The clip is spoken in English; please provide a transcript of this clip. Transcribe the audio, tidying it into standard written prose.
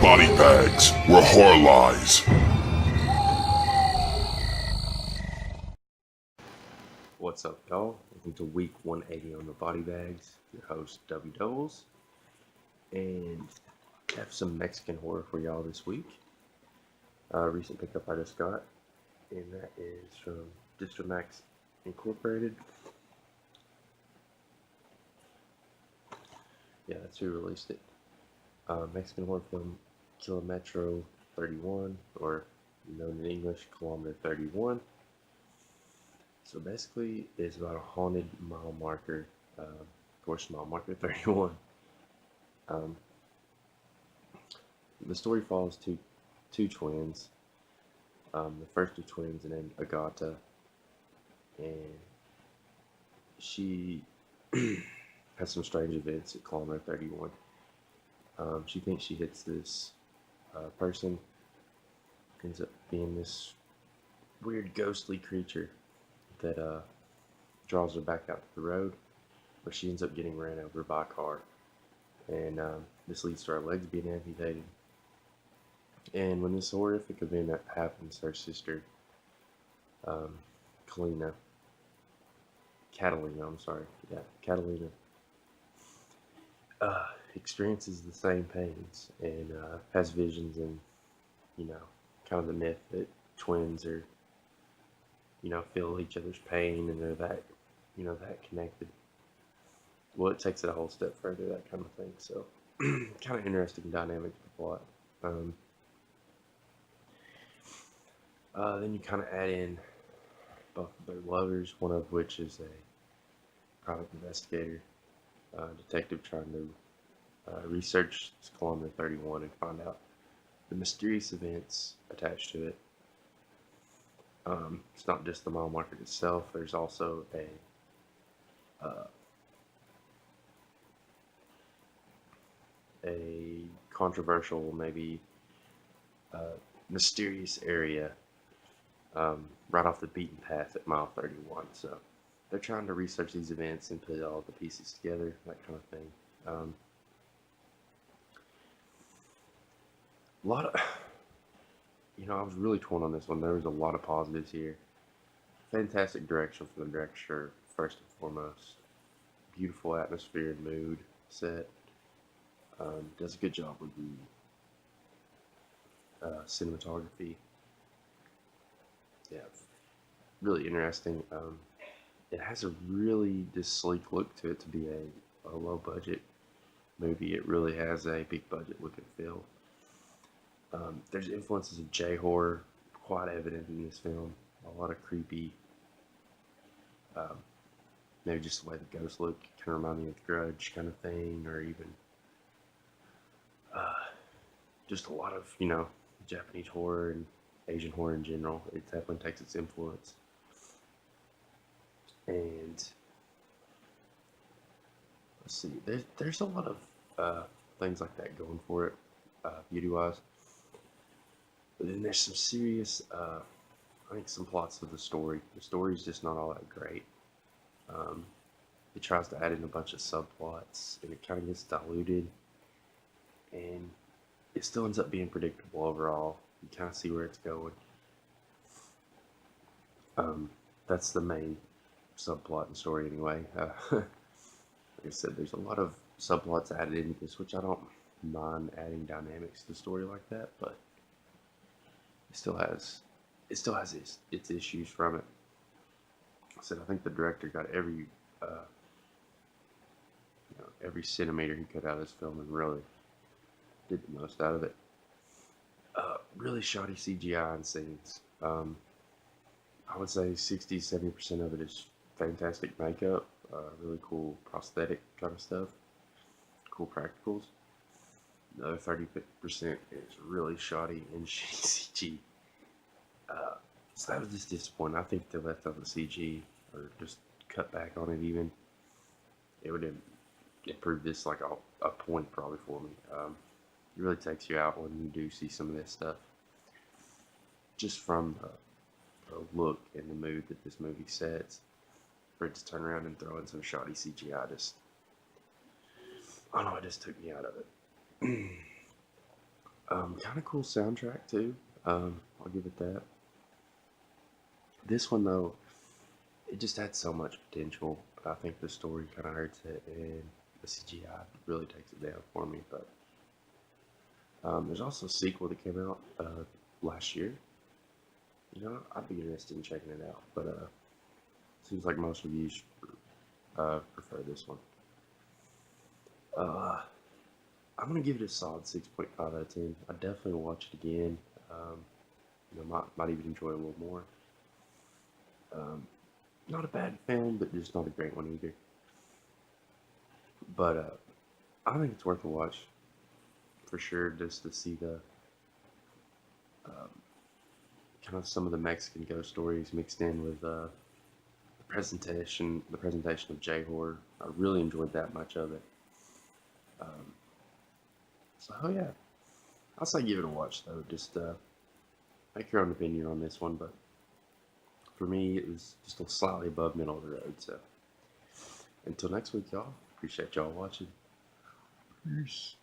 Body bags were horror lies. What's up, y'all? Welcome to week 180 on the body bags. Your host, Dubbles. And I have some Mexican horror for y'all this week. Recent pickup I just got, and that is from Max Incorporated. Yeah, that's who released it. Mexican horror film Kilometro 31, or known in English, Kilometer 31. So basically, it's about a haunted mile marker, of course, mile marker 31. The story follows two twins. The first two twins are named Agata, and she has some strange events at kilometer 31. She thinks she hits this person, ends up being this weird ghostly creature that draws her back out to the road, where she ends up getting ran over by a car, and this leads to her legs being amputated. And when this horrific event happens, her sister, Catalina, Catalina, experiences the same pains and has visions, and kind of the myth that twins are, feel each other's pain and they're that, that connected. Well, it takes it a whole step further, that kind of thing. So, kind of interesting dynamic to the plot. Then you kind of add in both of their lovers, one of which is a private investigator, detective trying to research Kilometer 31 and find out the mysterious events attached to it. It's not just the mile marker itself. There's also a controversial, maybe mysterious area right off the beaten path at mile 31. So they're trying to research these events and put all the pieces together, that kind of thing. A lot of, I was really torn on this one. There was a lot of positives here. Fantastic direction from the director, first and foremost. Beautiful atmosphere and mood set. Does a good job with the cinematography. Yeah, really interesting. It has a really just sleek look to it to be a low budget movie. It really has a big budget look and feel. There's influences of J-horror quite evident in this film. A lot of creepy, maybe just the way the ghosts look kind of remind me of The Grudge kind of thing, or even just a lot of, Japanese horror and Asian horror in general. It definitely takes its influence. And let's see, there's a lot of things like that going for it, beauty-wise. But then there's some serious, I think some plots of the story. The story's just not all that great. It tries to add in a bunch of subplots, and it kind of gets diluted, and it still ends up being predictable overall. You kind of see where it's going. That's the main subplot and story anyway. Like I said, there's a lot of subplots added into this, which I don't mind adding dynamics to the story like that, but it still has its issues from it. I said I think the director got every centimeter he could out of this film and really did the most out of it. Really shoddy CGI in scenes. I would say 60-70% of it is fantastic makeup, really cool prosthetic kind of stuff, cool practicals. The other 30% is really shoddy and shitty CG. So that was just disappointing. I think if they left on the CG or just cut back on it even, it would have improved this like a point probably for me. It really takes you out when you do see some of this stuff. Just from the look and the mood that this movie sets, for it to turn around and throw in some shoddy CGI, just I don't know, it just took me out of it. Kind of cool soundtrack too. I'll give it that. This one though, it just had so much potential, but I think the story kind of hurts it, and the CGI really takes it down for me. But there's also a sequel that came out last year. You know, I'd be interested in checking it out, but seems like most reviews prefer this one. I'm gonna give it a solid 6.5 out of 10. I definitely will watch it again. You know, might even enjoy it a little more. Not a bad film, but just not a great one either. But I think it's worth a watch for sure, just to see the kind of some of the Mexican ghost stories mixed in with the presentation of J horror. I really enjoyed that much of it. So yeah, I'll say give it a watch though. Just make your own opinion on this one, but for me, it was just a slightly above middle of the road. So until next week, y'all. Appreciate y'all watching. Peace.